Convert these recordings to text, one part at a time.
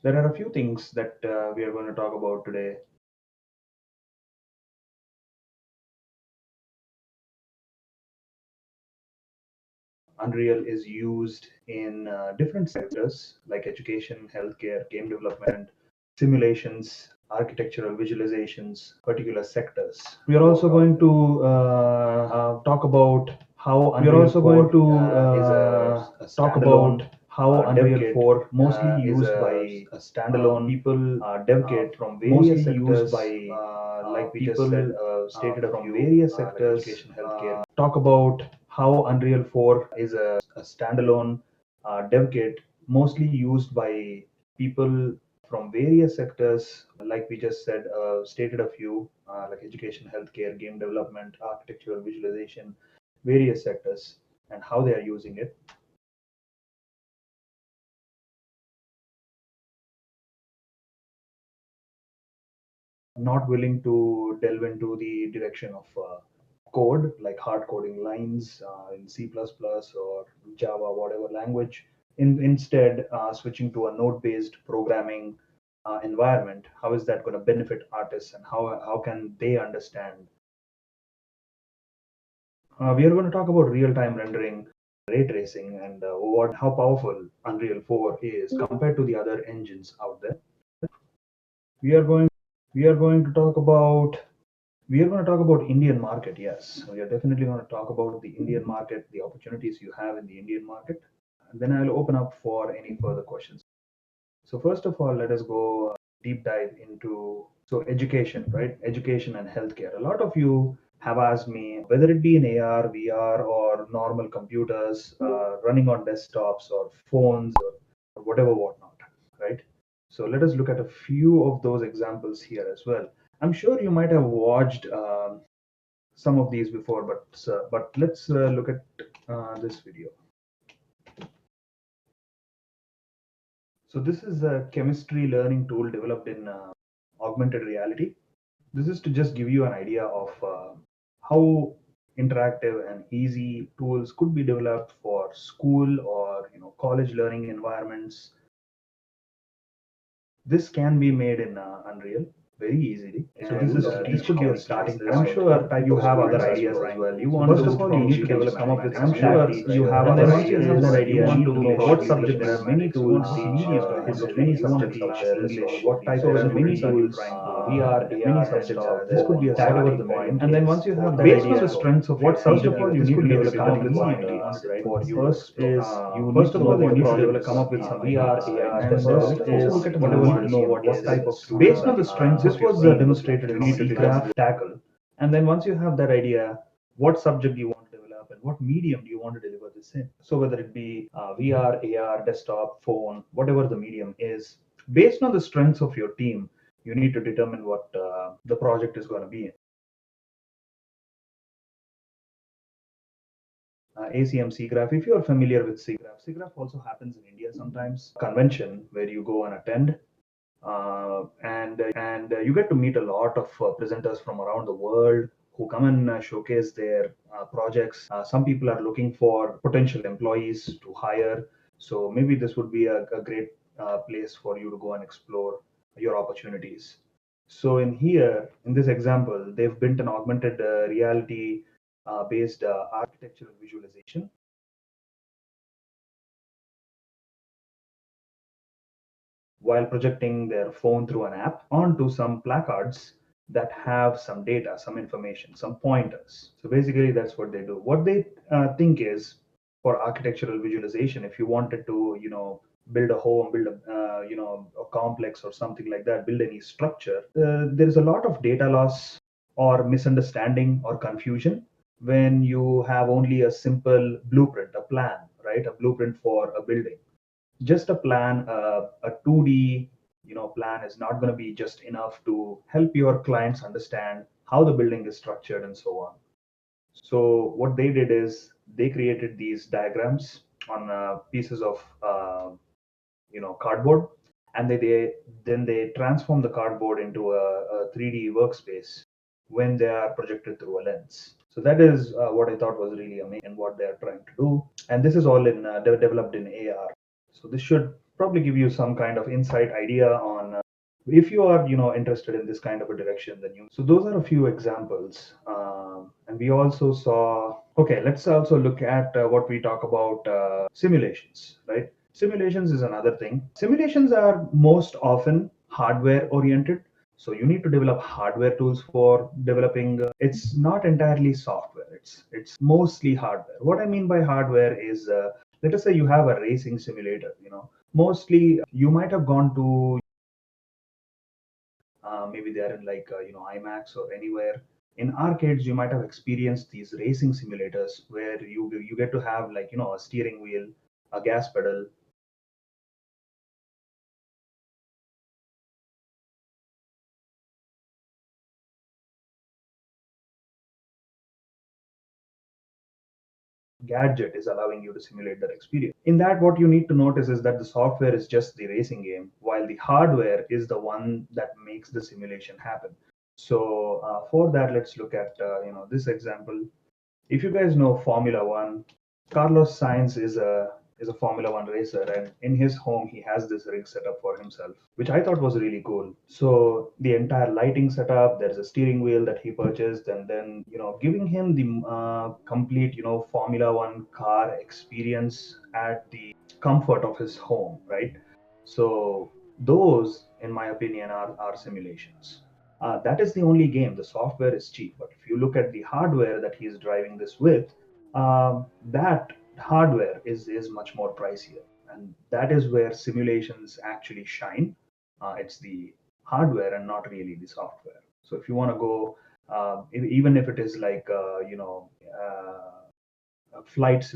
There are a few things that we are going to talk about today. Unreal is used in different sectors like education, healthcare, game development, simulations, architectural visualizations, particular sectors. We are also going to talk about how we are also going to talk about how Unreal 4 mostly used by a standalone people dev kit from various sectors by like we just said stated from various sectors like education, healthcare. Talk about how Unreal 4 is a standalone dev kit mostly used by people from various sectors, like we just said, stated a few, like education, healthcare, game development, architectural visualization, various sectors, and how they are using it. Not willing to delve into the direction of code, like hard coding lines in C++ or Java, whatever language. Instead, switching to a node-based programming environment, how is that going to benefit artists and how can they understand? We are going to talk about real-time rendering, ray tracing, and how powerful Unreal 4 is compared to the other engines out there. We are going we are going to talk about We are going to talk about Indian market. Yes, we are definitely going to talk about the Indian market, the opportunities you have in the Indian market. And then I'll open up for any further questions. So first of all, let us go deep dive into education, right? Education and healthcare. A lot of you have asked me whether it be in AR, VR, or normal computers running on desktops or phones or whatever whatnot, right? So let us look at a few of those examples here as well. I'm sure you might have watched some of these before, but let's look at this video. So this is a chemistry learning tool developed in augmented reality. This is to just give you an idea of how interactive and easy tools could be developed for school or college learning environments. This can be made in Unreal very easily. So this could be a starting point. I'm sure you have other ideas as well. You want first of all you need to develop come up with some sure you have other once you have that idea, you need to know what subject. There are many tools, many subjects out there. English, what type of many tools, VR, many subjects out there. This could be a starting point. And then once you have that based on the strengths of what first of all you need to develop come up with some ideas, right? For you first is you first of all you need to develop come up with some VR, AR, and first is look at whatever you know what type of based on the strengths. This was demonstrated in 𝐶 tackle, and then once you have that idea, what subject you want to develop and what medium do you want to deliver this in? So whether it be VR, AR, desktop, phone, whatever the medium is, based on the strengths of your team, you need to determine what the project is going to be in. ACM CGRAPH. If you're familiar with CGRAPH, CGRAPH also happens in India sometimes. Convention where you go and attend, and you get to meet a lot of presenters from around the world who come and showcase their projects. Some people are looking for potential employees to hire, so maybe this would be a great place for you to go and explore your opportunities. So in here, in this example, they've built an augmented reality based architectural visualization while projecting their phone through an app onto some placards that have some data, some information, some pointers. So basically, that's what they do. What they think is for architectural visualization, if you wanted to, build a home, build a, a complex or something like that, build any structure, there is a lot of data loss or misunderstanding or confusion when you have only a simple blueprint, a plan, right? A blueprint for a building, just a plan, a 2D plan is not going to be just enough to help your clients understand how the building is structured and so on. So what they did is they created these diagrams on pieces of cardboard, and then they transform the cardboard into a 3D workspace when they are projected through a lens. So that is what I thought was really amazing and what they are trying to do. And this is all in developed in AR. So this should probably give you some kind of insight idea on if you are interested in this kind of a direction. Then you so those are a few examples. And we also saw, okay, let's also look at what we talk about simulations, right? Simulations is another thing. Simulations are most often hardware oriented, so you need to develop hardware tools for developing. It's not entirely software. It's mostly hardware. What I mean by hardware is, let us say you have a racing simulator. Mostly you might have gone to maybe they're in like IMAX or anywhere. In arcades, you might have experienced these racing simulators where you get to have like a steering wheel, a gas pedal, gadget is allowing you to simulate that experience. In that, what you need to notice is that the software is just the racing game, while the hardware is the one that makes the simulation happen. So for that, let's look at this example. If you guys know Formula One, Carlos Sainz is a Formula One racer, and in his home he has this rig set up for himself, which I thought was really cool. So the entire lighting setup, there's a steering wheel that he purchased, and then giving him the complete Formula One car experience at the comfort of his home, right? So those, in my opinion, are simulations. That is the only game. The software is cheap, but if you look at the hardware that he's driving this with, that hardware is much more pricier, and that is where simulations actually shine. It's the hardware and not really the software. So if you want to go, even if it is like flights.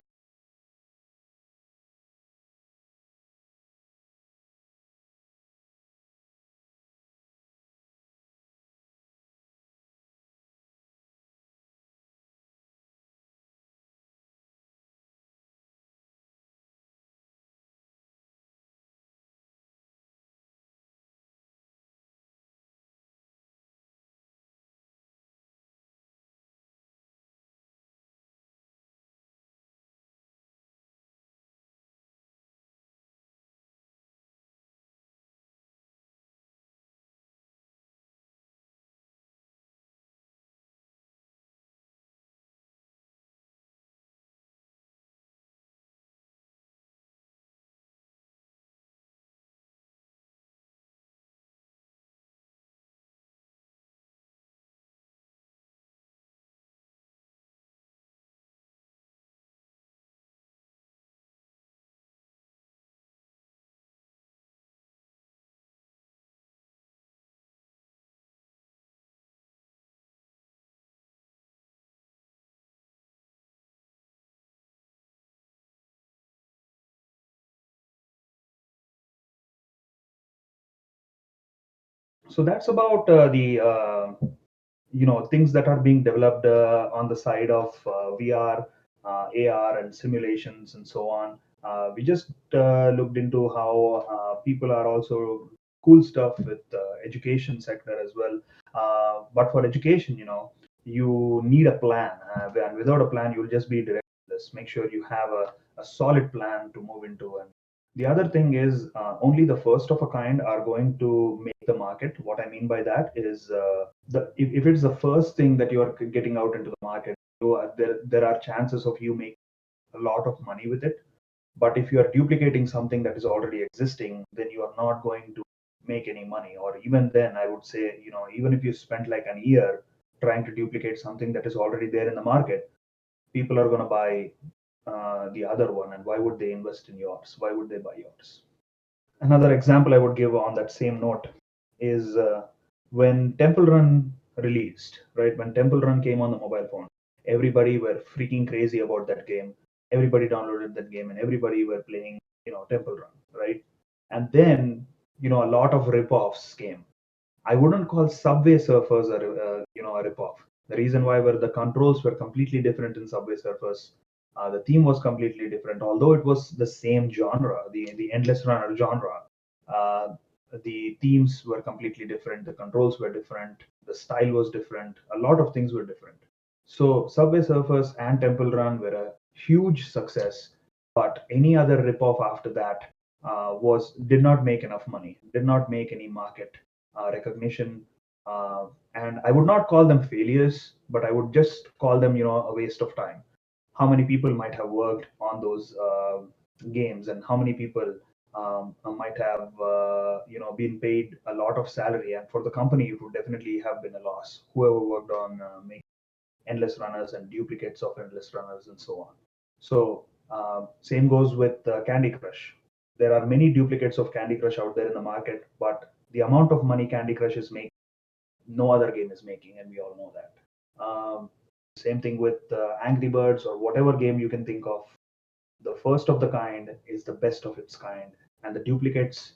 So that's about the things that are being developed on the side of VR, AR, and simulations and so on. We just looked into how people are also cool stuff with education sector as well. But for education, you need a plan, and without a plan, you'll just be directionless. Make sure you have a solid plan to move into. And the other thing is, only the first of a kind are going to make the market. What I mean by that is, if it's the first thing that you are getting out into the market, there are chances of you making a lot of money with it. But if you are duplicating something that is already existing, then you are not going to make any money. Or even then, I would say, even if you spend like an year trying to duplicate something that is already there in the market, people are going to buy the other one. And why would they invest in yours? Why would they buy yours? Another example I would give on that same note is when Temple Run released, right? When Temple Run came on the mobile phone, everybody were freaking crazy about that game. Everybody downloaded that game and everybody were playing, Temple Run, right? And then, a lot of rip-offs came. I wouldn't call Subway Surfers a ripoff. The reason why were the controls were completely different in Subway Surfers. The theme was completely different, although it was the same genre, the endless runner genre. Uh, the themes were completely different. The controls were different. The style was different. A lot of things were different. So Subway Surfers and Temple Run were a huge success. But any other ripoff after that did not make enough money, did not make any market recognition, uh, and I would not call them failures, but I would just call them, a waste of time. How many people might have worked on those games, and how many people might have, been paid a lot of salary, and for the company, it would definitely have been a loss. Whoever worked on making endless runners and duplicates of endless runners and so on. So same goes with Candy Crush. There are many duplicates of Candy Crush out there in the market, but the amount of money Candy Crush is making, no other game is making, and we all know that. Same thing with Angry Birds or whatever game you can think of. The first of the kind is the best of its kind, and the duplicates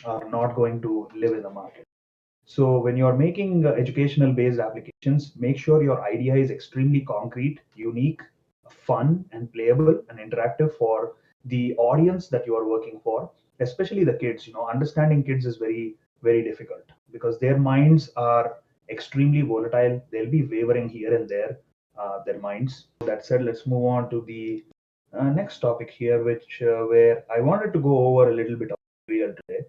are not going to live in the market. So when you're making educational based applications, make sure your idea is extremely concrete, unique, fun, and playable and interactive for the audience that you are working for, especially the kids. Understanding kids is very, very difficult because their minds are extremely volatile. They'll be wavering here and there, their minds. That said, let's move on to the next topic here, which where I wanted to go over a little bit of real today.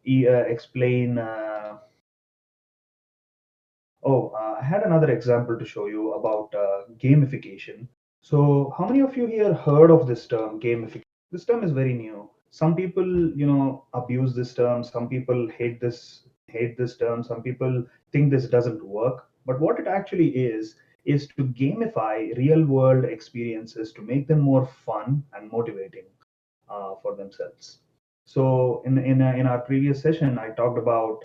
Explain. I had another example to show you about gamification. So, how many of you here heard of this term, gamification? This term is very new. Some people, abuse this term. Some people hate this term. Some people think this doesn't work. But what it actually is to gamify real world experiences to make them more fun and motivating for themselves. So in our previous session, I talked about,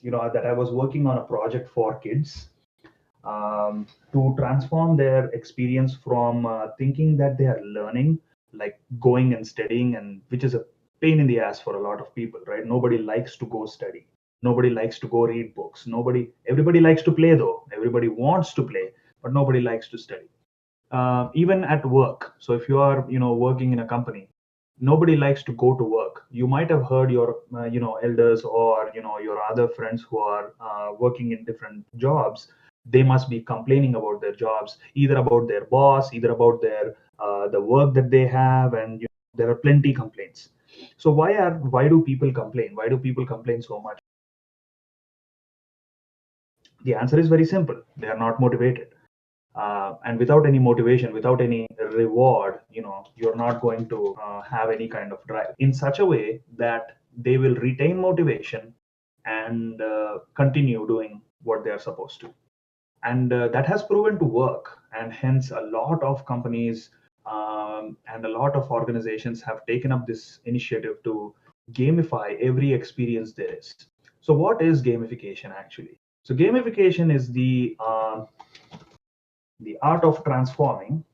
that I was working on a project for kids, to transform their experience from thinking that they are learning, like going and studying, and which is a pain in the ass for a lot of people, right? Nobody likes to go study. Nobody likes to go read books. Everybody likes to play though. Everybody wants to play, but nobody likes to study. Even at work. So if you are, working in a company, nobody likes to go to work. You might have heard your, elders or, your other friends who are working in different jobs. They must be complaining about their jobs, either about their boss, either about the work that they have, and there are plenty complaints. So why do people complain? Why do people complain so much? The answer is very simple. They are not motivated. And without any motivation, without any reward, you're not going to have any kind of drive in such a way that they will retain motivation and continue doing what they are supposed to. And that has proven to work, and hence a lot of companies and a lot of organizations have taken up this initiative to gamify every experience there is. So what is gamification actually? So gamification is the art of transforming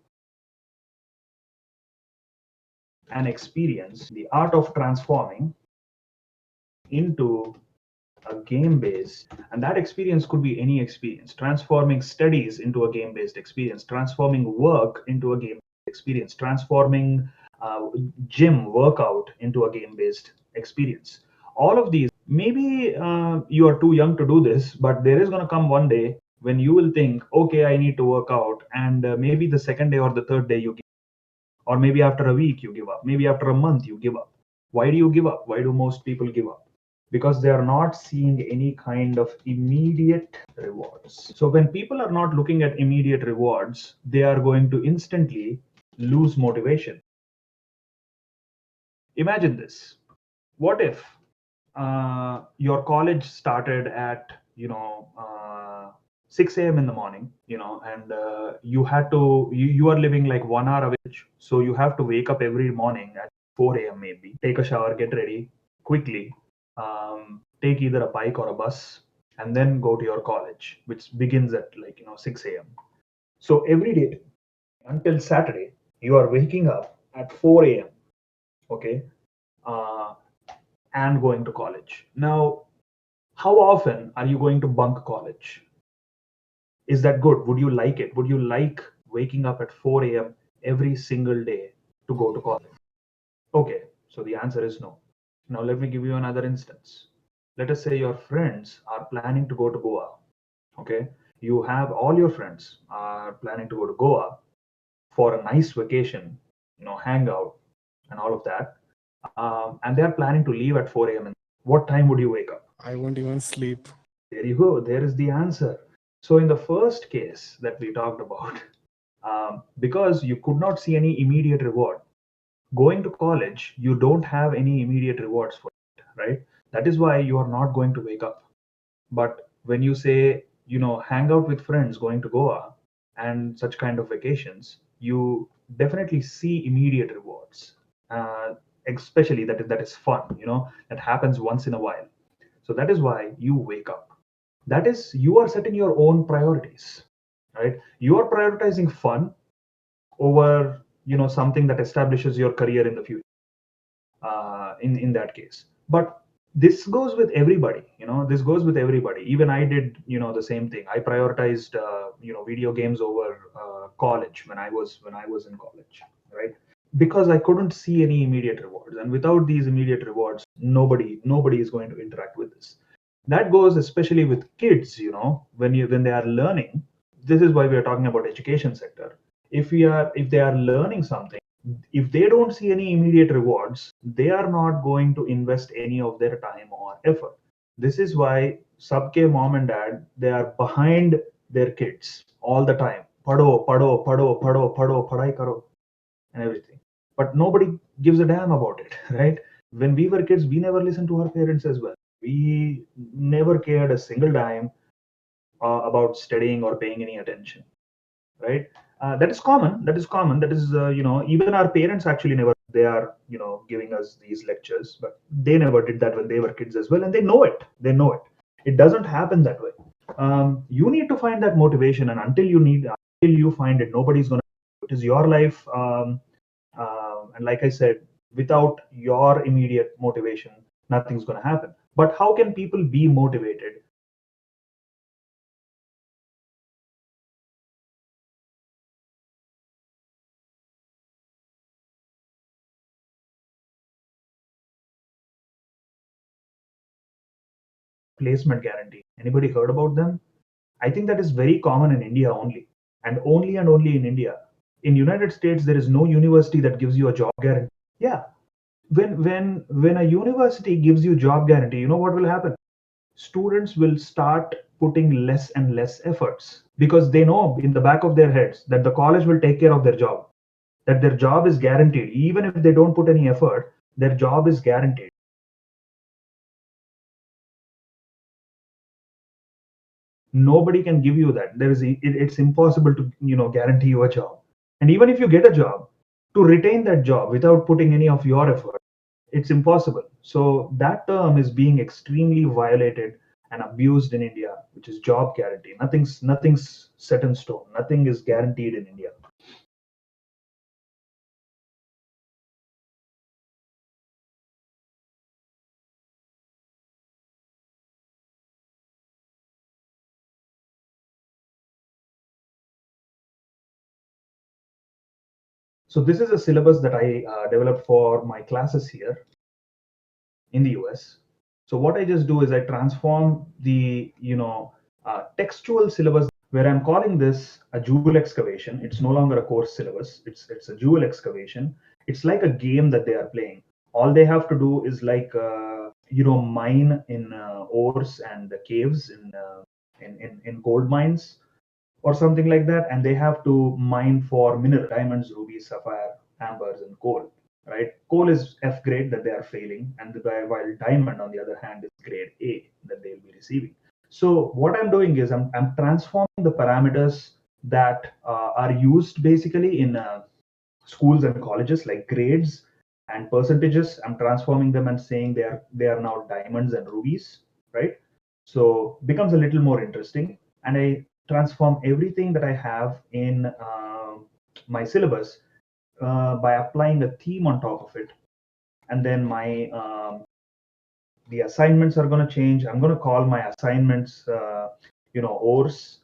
an experience, the art of transforming into a game based, and that experience could be any experience, transforming studies into a game based experience, transforming work into a game experience, transforming gym workout into a game based experience. All of these, maybe you are too young to do this, but there is going to come one day when you will think, okay, I need to work out, and maybe the second day or the third day you, or maybe after a week you give up, maybe after a month you give up. Why do you give up? Why do most people give up? Because they are not seeing any kind of immediate rewards. So when people are not looking at immediate rewards, they are going to instantly lose motivation. Imagine this. What if your college started at 6 a.m. in the morning, and you are living like 1 hour away, so you have to wake up every morning at 4 a.m. maybe, take a shower, get ready quickly, take either a bike or a bus, and then go to your college, which begins at 6 a.m. So every day until Saturday, you are waking up at 4 a.m. Okay, uh, and going to college. Now, how often are you going to bunk college? Is that good? Would you like it? Would you like waking up at 4 a.m. every single day to go to college? Okay, so the answer is no. Now, let me give you another instance. Let us say your friends are planning to go to Goa. Okay, you have all your friends are planning to go to Goa for a nice vacation, hang out and all of that. and they are planning to leave at 4 a.m. What time would you wake up? I won't even sleep. There you go. There is the answer. So in the first case that we talked about, because you could not see any immediate reward, going to college, you don't have any immediate rewards for it, right? That is why you are not going to wake up. But when you say, hang out with friends, going to Goa and such kind of vacations, you definitely see immediate rewards. Uh, Especially that is fun, that happens once in a while. So that is why you wake up. That is, you are setting your own priorities, right? You are prioritizing fun over, something that establishes your career in the future, in that case. But this goes with everybody, this goes with everybody. Even I did, the same thing. I prioritized, video games over college when I was in college, right? Because I couldn't see any immediate rewards, and without these immediate rewards, nobody is going to interact with this. That goes especially with kids, when they are learning. This is why we are talking about education sector. If they are learning something, if they don't see any immediate rewards, they are not going to invest any of their time or effort. This is why sabke mom and dad, they are behind their kids all the time. Pado, pado, pado, pado, pado, padai karo, and everything. But nobody gives a damn about it, right? When we were kids, we never listened to our parents as well. We never cared a single dime about studying or paying any attention, right? That is common. That is common. That is, even our parents actually never. They are, giving us these lectures, but they never did that when they were kids as well, and they know it. They know it. It doesn't happen that way. You need to find that motivation, and until you find it, nobody's gonna. It is your life, and like I said, without your immediate motivation, nothing's gonna happen. But how can people be motivated? Placement guarantee. Anybody heard about them? I think that is very common in India only, and only in India. In United States, there is no university that gives you a job guarantee. Yeah, when a university gives you job guarantee, you know what will happen? Students will start putting less and less efforts because they know in the back of their heads that the college will take care of their job, that their job is guaranteed. Even if they don't put any effort, their job is guaranteed. Nobody can give you that. It's impossible to guarantee you a job. And even if you get a job, to retain that job without putting any of your effort, it's impossible. So that term is being extremely violated and abused in India, which is job guarantee. Nothing's set in stone. Nothing is guaranteed in India. So this is a syllabus that I developed for my classes here in the US. So what I just do is I transform the textual syllabus, where I'm calling this a jewel excavation. It's no longer a course syllabus. It's a jewel excavation. It's like a game that they are playing. All they have to do is like mine in ores and the caves in gold mines or something like that, and they have to mine for mineral diamonds, rubies, sapphire, ambers, and coal. Right? Coal is F grade that they are failing, and while diamond, on the other hand, is grade A that they'll be receiving. So what I'm doing is I'm transforming the parameters that are used basically in schools and colleges, like grades and percentages. I'm transforming them and saying they are now diamonds and rubies, right? So becomes a little more interesting, and I transform everything that I have in my syllabus by applying a theme on top of it, and then my the assignments are going to change. I'm going to call my assignments, ORS.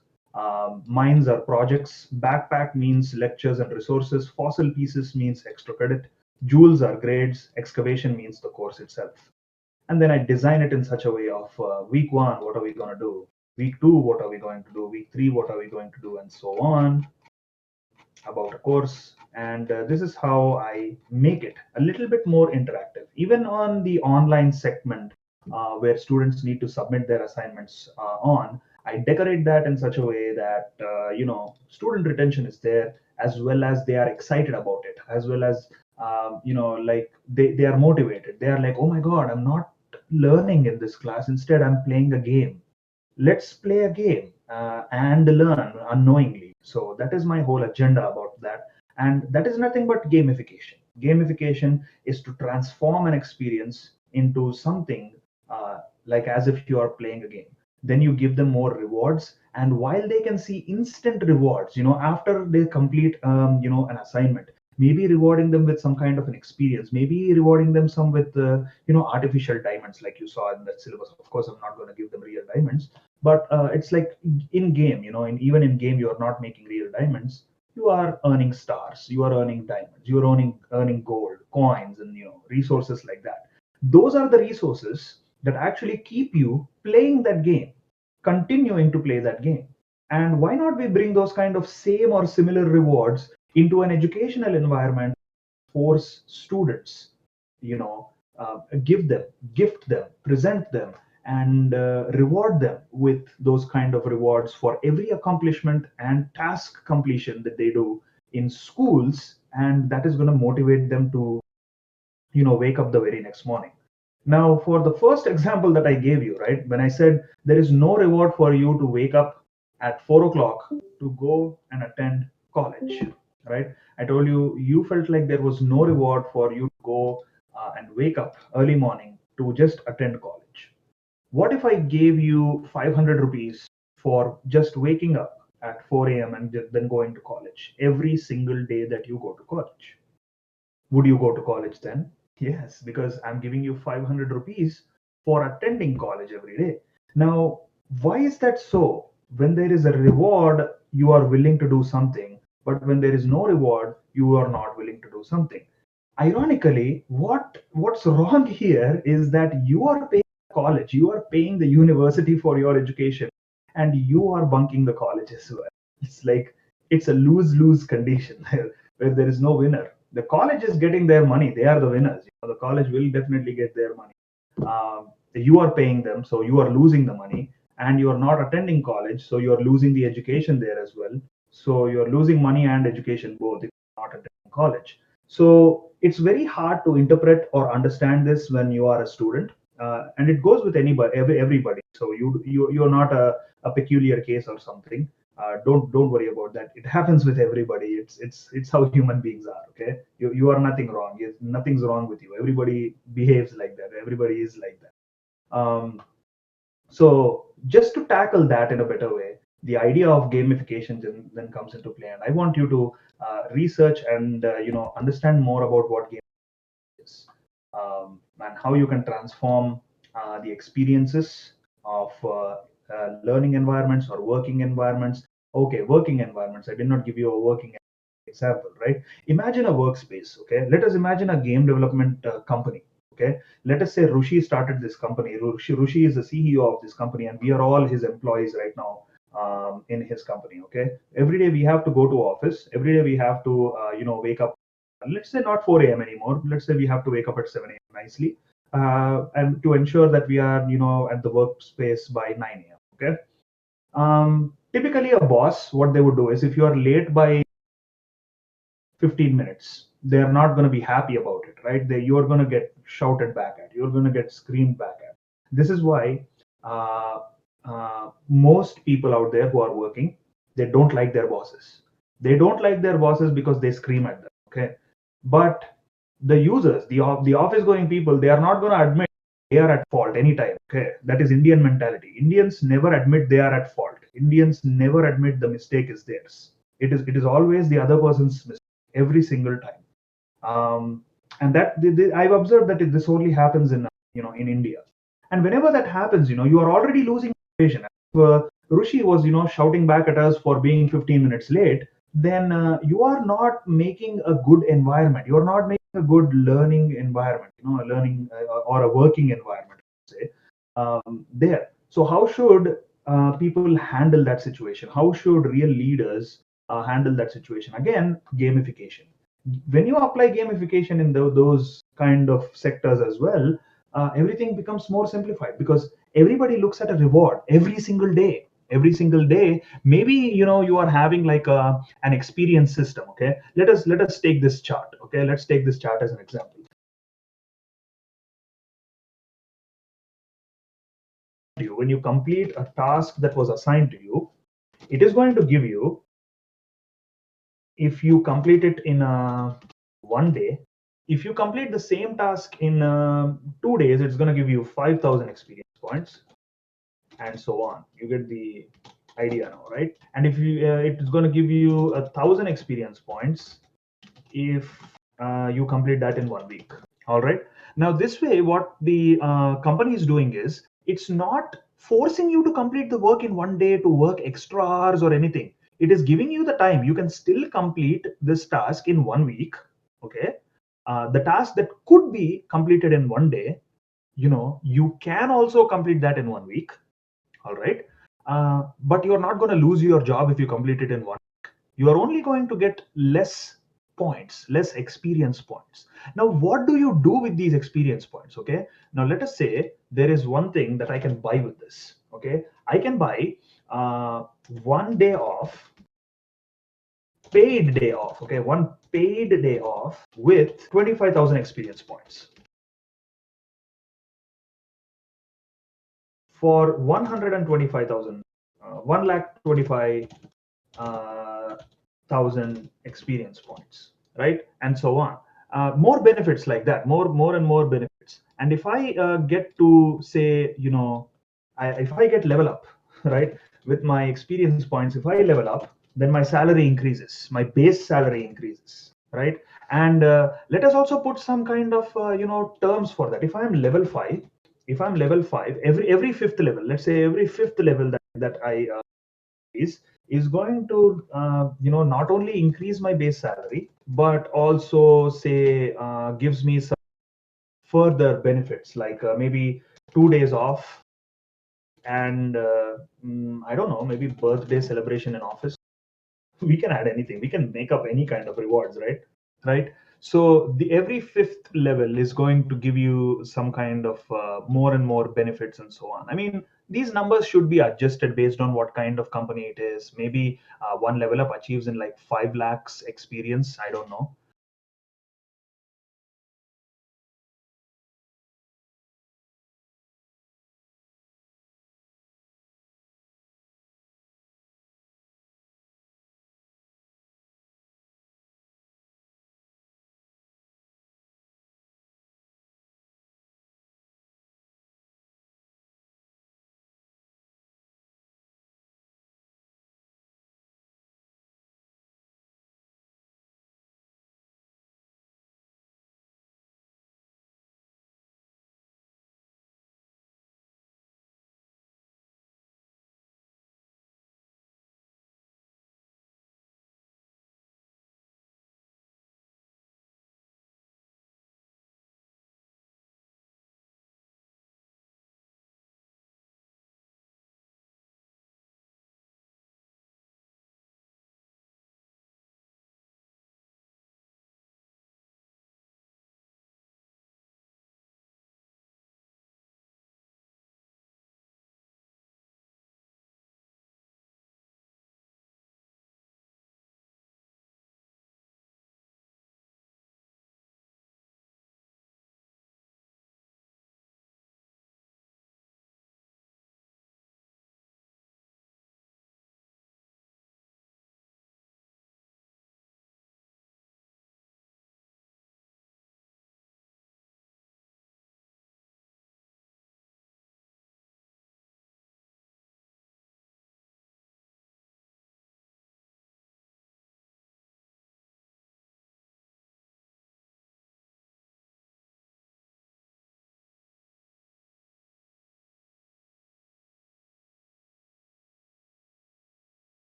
Mines are projects. Backpack means lectures and resources. Fossil pieces means extra credit. Jewels are grades. Excavation means the course itself. And then I design it in such a way of week one, what are we going to do? Week two, what are we going to do? Week three, what are we going to do? And so on. about a course, and this is how I make it a little bit more interactive. Even on the online segment where students need to submit their assignments on, I decorate that in such a way that student retention is there, as well as they are excited about it, as well as like they are motivated. They are like, oh my god, I'm not learning in this class. Instead, I'm playing a game. Let's play a game and learn unknowingly. So that is my whole agenda about that. And that is nothing but gamification. Gamification is to transform an experience into something like as if you are playing a game. Then you give them more rewards. And while they can see instant rewards, after they complete, an assignment, maybe rewarding them with some kind of an experience, maybe rewarding them some with, artificial diamonds like you saw in that syllabus. Of course, I'm not going to give them real diamonds, but it's like in game, even in game, you are not making real diamonds. You are earning stars, you are earning diamonds, you are earning gold coins, and resources like that. Those are the resources that actually keep you playing that game, continuing to play that game. And why not we bring those kind of same or similar rewards into an educational environment, force students, you know, give them, gift them, present them, and reward them with those kind of rewards for every accomplishment and task completion that they do in schools, and that is going to motivate them to wake up the very next morning. Now, for the first example that I gave you, right, when I said there is no reward for you to wake up at 4 o'clock to go and attend college, right? I told you you felt like there was no reward for you to go and wake up early morning to just attend college. What if I gave you 500 rupees for just waking up at 4 a.m. and then going to college every single day that you go to college? Would you go to college then? Yes, because I'm giving you 500 rupees for attending college every day. Now, why is that so? When there is a reward, you are willing to do something, but when there is no reward, you are not willing to do something. Ironically, what's wrong here is that you are paying college, you are paying the university for your education, and you are bunking the college as well. It's like it's a lose-lose condition where there is no winner. The college is getting their money; they are the winners. The college will definitely get their money. You are paying them, so you are losing the money, and you are not attending college, so you are losing the education there as well. So you are losing money and education both if you're not attending college. So it's very hard to interpret or understand this when you are a student, and it goes with anybody, everybody. So you're not a peculiar case or something. Don't worry about that. It happens with everybody. It's how human beings are. Okay, you are nothing wrong. Nothing's wrong with you. Everybody behaves like that. Everybody is like that. So just to tackle that in a better way, the idea of gamification then comes into play, and I want you to research and understand more about what game is, and how you can transform the experiences of learning environments or working environments. Okay, working environments. I did not give you a working example, right? Imagine a workspace. Okay, let us imagine a game development company. Okay, let us say Rushi started this company. Rushi is the CEO of this company, and we are all his employees right now in his company. Okay, every day we have to go to office. Every day we have to wake up. Let's say not 4 a.m. anymore. Let's say we have to wake up at 7 a.m. nicely, and to ensure that we are at the workspace by 9 a.m. Okay. Typically, a boss, what they would do is if you are late by 15 minutes, they're not going to be happy about it, right? You're going to get shouted back at, you're going to get screamed back at. This is why most people out there who are working, they don't like their bosses. They don't like their bosses because they scream at them. Okay, but the users, the office going people, they are not going to admit they are at fault anytime. Okay, that is Indian mentality. Indians never admit they are at fault. Indians never admit the mistake is theirs. It is always the other person's mistake every single time. And that I've observed that this only happens in in India. And whenever that happens, you are already losing motivation. If Rushi was shouting back at us for being 15 minutes late, then you are not making a good environment. You are not making a good learning environment. A learning or a working environment, say there. So how should people handle that situation? How should real leaders handle that situation. Again, gamification. When you apply gamification in those kind of sectors as well, everything becomes more simplified because everybody looks at a reward every single day. Every single day, maybe you are having like an experience system. Okay, let us take this chart. Okay, let's take this chart as an example. When you complete a task that was assigned to you, it is going to give you, if you complete it in one day, if you complete the same task in 2 days, it's going to give you 5,000 experience points, and so on. You get the idea now, right? And if you it's going to give you 1,000 experience points if you complete that in 1 week. All right. Now this way, what the company is doing is, it's not forcing you to complete the work in 1 day, to work extra hours or anything. It is giving you the time. You can still complete this task in 1 week. Okay. The task that could be completed in 1 day, you can also complete that in 1 week. All right. But you're not going to lose your job if you complete it in 1 week. You are only going to get less points, less experience points. Now, what do you do with these experience points? Okay. Now, let us say there is one thing that I can buy with this. Okay. I can buy 1 day off, paid day off. Okay. One paid day off with 25,000 experience points. For 125,000, 1,25,000 experience points, right? And so on. More benefits like that, more and more benefits. And if I get to say, if I get level up, right, with my experience points, if I level up, then my salary increases, my base salary increases, right? And let us also put some kind of terms for that. If I am level 5, every fifth level, let's say every fifth level that I is going to not only increase my base salary, but also say gives me some further benefits, like maybe 2 days off, and I don't know, maybe birthday celebration in office. We can add anything, we can make up any kind of rewards, right? So the every fifth level is going to give you some kind of more and more benefits and so on. I mean, these numbers should be adjusted based on what kind of company it is. Maybe one level up achieves in like 5 lakhs experience, I don't know.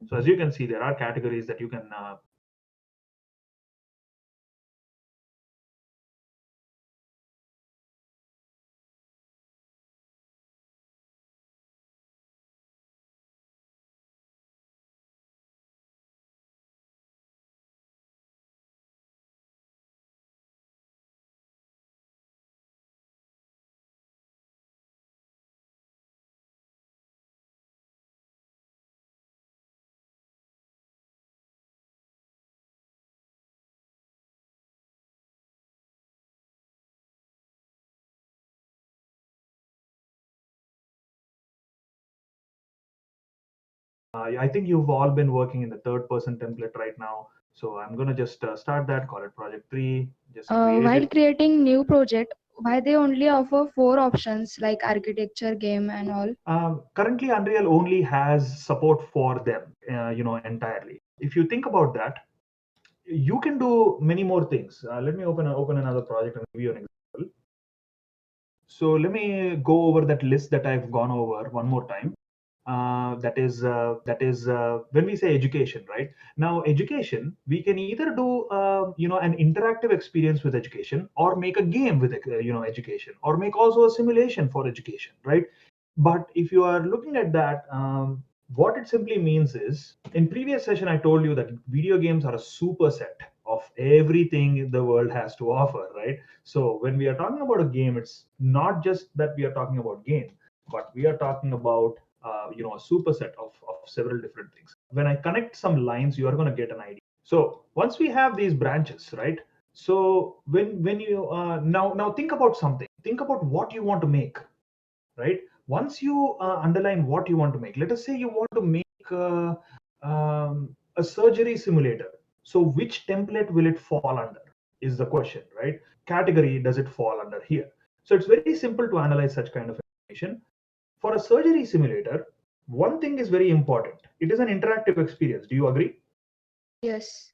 So as you can see, there are categories that you can I think you've all been working in the third person template right now. So I'm going to just start that, call it project 3, just create While it. creating new project, why they only offer 4 options like architecture, game, and all? Currently, Unreal only has support for them, entirely. If you think about that, you can do many more things. Let me open another project and give you an example. So let me go over that list that I've gone over one more time. That is when we say education, right? Now, education, we can either do an interactive experience with education, or make a game with education, or make also a simulation for education, right? But if you are looking at that, what it simply means is, in previous session I told you that video games are a superset of everything the world has to offer, right? So when we are talking about a game, it's not just that we are talking about game, but we are talking about a superset of several different things. When I connect some lines, you are going to get an idea. So once we have these branches, right? So when you now think about something, think about what you want to make, right? Once you underline what you want to make, let us say you want to make a surgery simulator. So which template will it fall under is the question, right? Category does it fall under here? So it's very simple to analyze such kind of information. For a surgery simulator, one thing is very important: it is an interactive experience. Do you agree? Yes.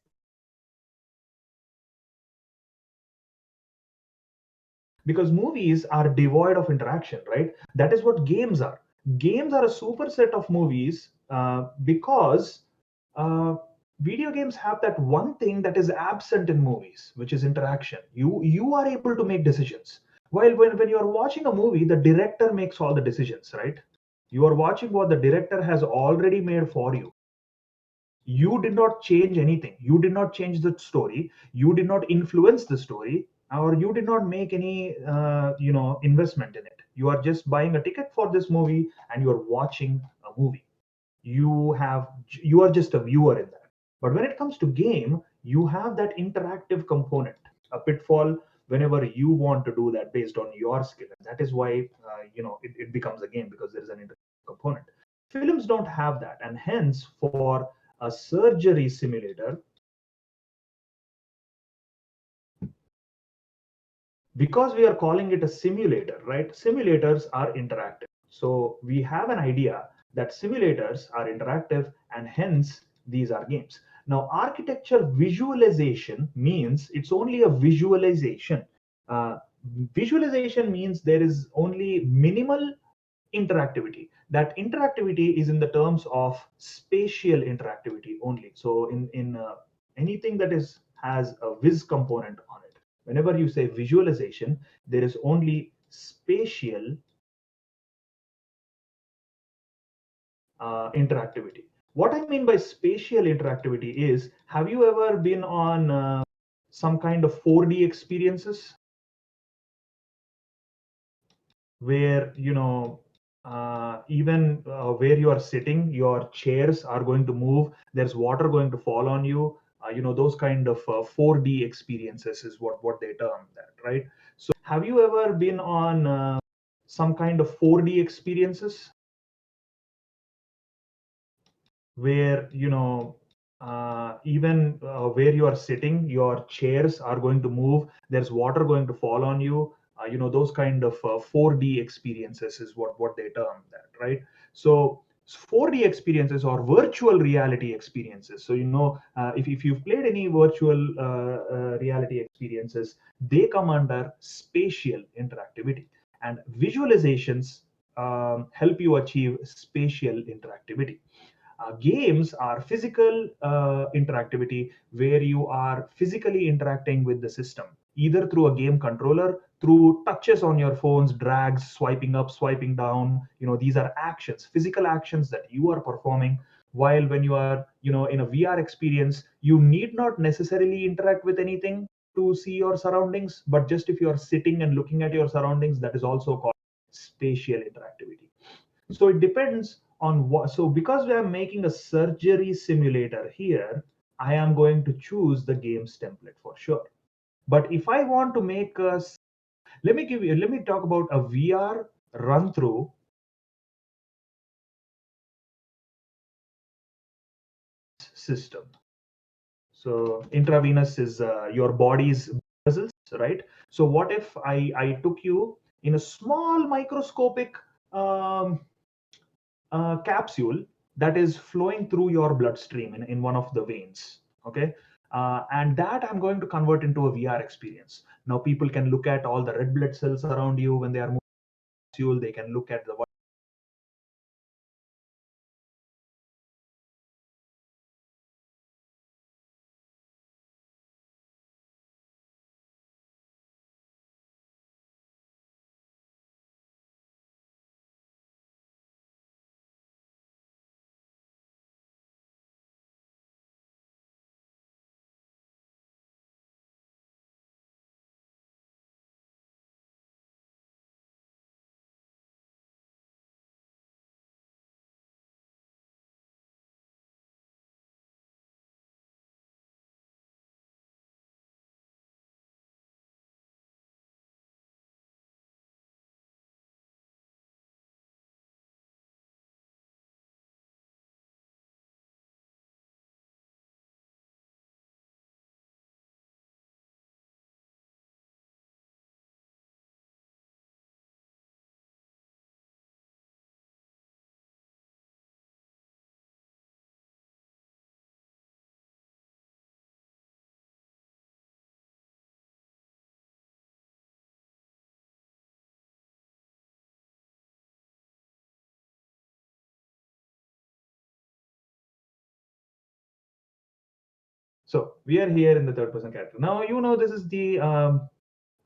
Because movies are devoid of interaction, right? That is what games are. Games are a superset of movies, because uh, video games have that one thing that is absent in movies, which is interaction. You are able to make decisions, while when you are watching a movie, the director makes all the decisions, right? You are watching what the director has already made for you. You did not change anything. You did not change the story. You did not influence the story, or you did not make any investment in it. You are just buying a ticket for this movie and you are watching a movie. You are just a viewer in that. But when it comes to game, you have that interactive component. A pitfall, whenever you want to do that based on your skill, and that is why it becomes a game, because there is an interactive component. Films don't have that, and hence for a surgery simulator, because we are calling it a simulator, right? Simulators are interactive. So we have an idea that simulators are interactive, and hence these are games. Now, architecture visualization means it's only a visualization. Uh, Visualization means there is only minimal interactivity. That interactivity is in the terms of spatial interactivity only. So in anything that is has a viz component on it, whenever you say visualization, there is only spatial interactivity. What I mean by spatial interactivity is, have you ever been on some kind of 4D experiences where even where you are sitting, your chairs are going to move, there's water going to fall on you, those kind of 4D experiences is what they term that, right? So have you ever been on some kind of 4D experiences where even where you are sitting, your chairs are going to move, there's water going to fall on you, those kind of 4D experiences is what they term that, right? So 4D experiences or virtual reality experiences. So if you've played any virtual reality experiences, they come under spatial interactivity, and visualizations help you achieve spatial interactivity. Games are physical interactivity, where you are physically interacting with the system, either through a game controller, through touches on your phones, drags, swiping up, swiping down. These are actions, physical actions that you are performing. While when you are in a VR experience, you need not necessarily interact with anything to see your surroundings, but just if you are sitting and looking at your surroundings, that is also called spatial interactivity. So it depends on what. So because we are making a surgery simulator here, I am going to choose the games template for sure. But if I want to make a, let me talk about a VR run through system. So intravenous is your body's vessels, right? So what if I took you in a small microscopic um, capsule that is flowing through your bloodstream in one of the veins, okay? And that I'm going to convert into a VR experience. Now people can look at all the red blood cells around you when they are moving capsule. They can look at the So we are here in the third person character. Now, this is the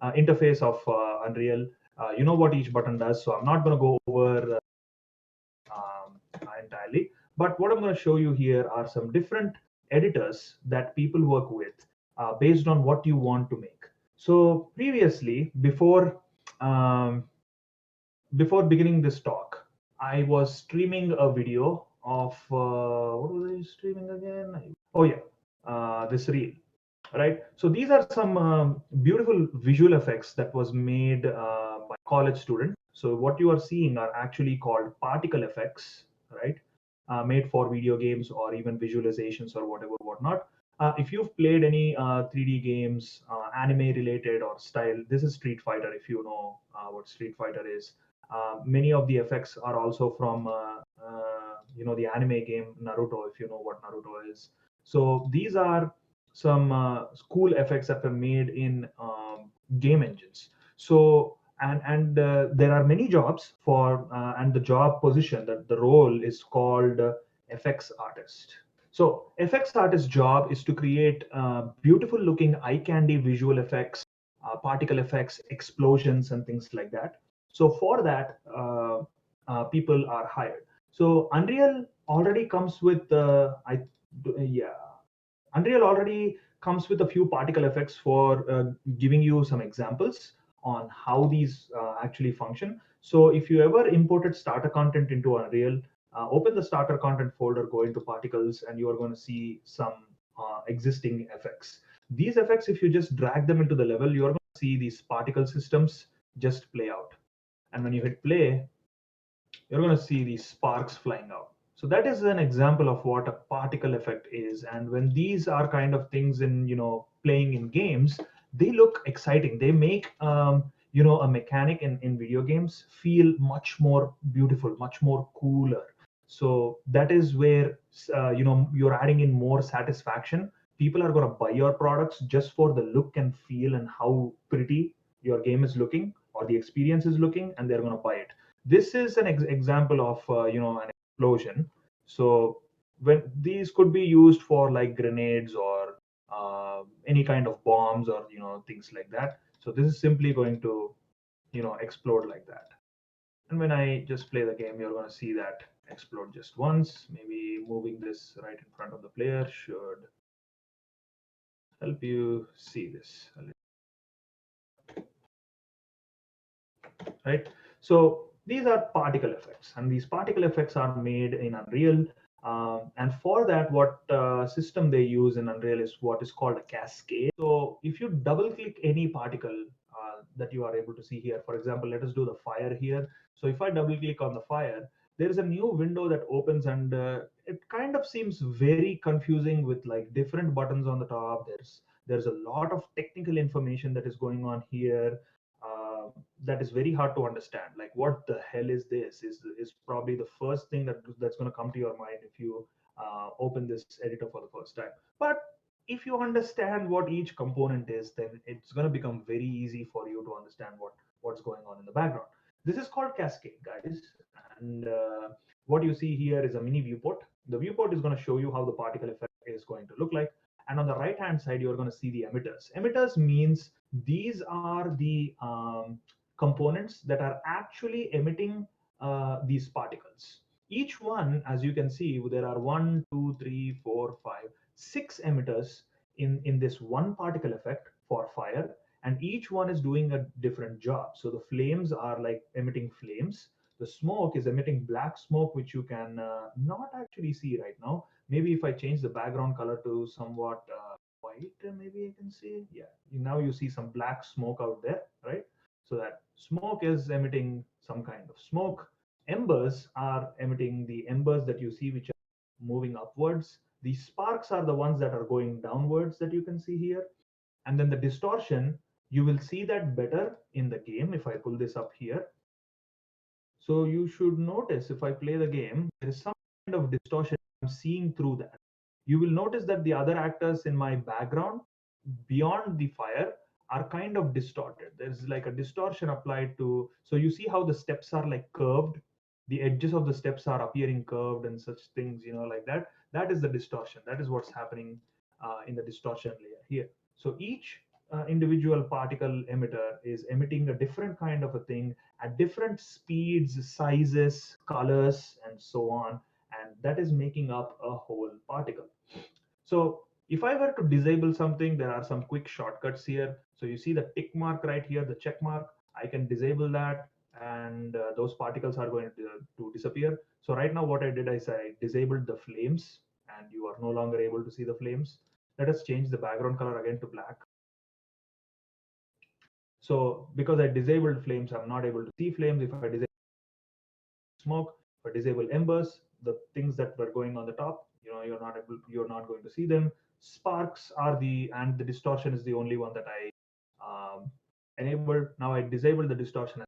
interface of Unreal. You know what each button does, so I'm not going to go over entirely. But what I'm going to show you here are some different editors that people work with based on what you want to make. So previously, um, before beginning this talk, I was streaming a video of what was I streaming again? Oh yeah, this reel, right? So these are some beautiful visual effects that was made by college student. So what you are seeing are actually called particle effects, right? Made for video games or even visualizations or whatever, whatnot. If you've played any 3D games, anime related or style, this is Street Fighter. If you know what Street Fighter is, many of the effects are also from the anime game Naruto. If you know what Naruto is, so these are some cool effects that were made in game engines. So there are many jobs for and the job position, that the role is called FX artist. So FX artist job is to create beautiful looking eye candy visual effects, particle effects, explosions, and things like that. So for that, people are hired. So Unreal already comes with yeah, Unreal already comes with a few particle effects for giving you some examples on how these actually function. So if you ever imported starter content into Unreal, open the starter content folder, go into particles, and you are going to see some existing effects. These effects, if you just drag them into the level, you're going to see these particle systems just play out. And when you hit play, you're going to see these sparks flying out. So that is an example of what a particle effect is. And when these are kind of things in, playing in games, they look exciting. They make, a mechanic in video games feel much more beautiful, much more cooler. So that is where, you're adding in more satisfaction. People are going to buy your products just for the look and feel and how pretty your game is looking or the experience is looking, and they're going to buy it. This is an example of an explosion. So when these could be used for like grenades or any kind of bombs or things like that. So this is simply going to explode like that. And when I just play the game, you're going to see that explode just once. Maybe moving this right in front of the player should help you see this a little, right? So these are particle effects, and these particle effects are made in Unreal. And for that, what system they use in Unreal is what is called a cascade. So if you double click any particle that you are able to see here, for example, let us do the fire here. So if I double click on the fire, there is a new window that opens, and it kind of seems very confusing with like different buttons on the top. There's a lot of technical information that is going on here, uh, that is very hard to understand. Like, what the hell is this? Is probably the first thing that's going to come to your mind if you open this editor for the first time. But if you understand what each component is, then it's going to become very easy for you to understand what's going on in the background. This is called Cascade, guys. And what you see here is a mini viewport. The viewport is going to show you how the particle effect is going to look like. And on the right hand side, you're going to see the emitters. Emitters means these are the components that are actually emitting these particles. Each one, as you can see, there are 1, 2, 3, 4, 5, 6 emitters in this one particle effect for fire, and each one is doing a different job. So the flames are like emitting flames. The smoke is emitting black smoke, which you can not actually see right now. Maybe if I change the background color to somewhat white, maybe I can see. Yeah, now you see some black smoke out there, right? So that smoke is emitting some kind of smoke. Embers are emitting the embers that you see, which are moving upwards. The sparks are the ones that are going downwards that you can see here. And then the distortion, you will see that better in the game if I pull this up here. So you should notice if I play the game, there is some kind of distortion I'm seeing through that. You will notice that the other actors in my background beyond the fire are kind of distorted. There's like a distortion applied to, so you see how the steps are like curved, the edges of the steps are appearing curved and such things, like that. That is the distortion. That is what's happening in the distortion layer here. So each individual particle emitter is emitting a different kind of a thing at different speeds, sizes, colors, and so on. And that is making up a whole particle. So if I were to disable something, there are some quick shortcuts here. So you see the tick mark right here, the check mark. I can disable that, and those particles are going to disappear. So right now what I did is I disabled the flames, and you are no longer able to see the flames. Let us change the background color again to black. So because I disabled flames, I'm not able to see flames. If I disable smoke, if I disable embers, the things that were going on the top, you're not going to see them. Sparks are and the distortion is the only one that I enabled. Now I disabled the distortion.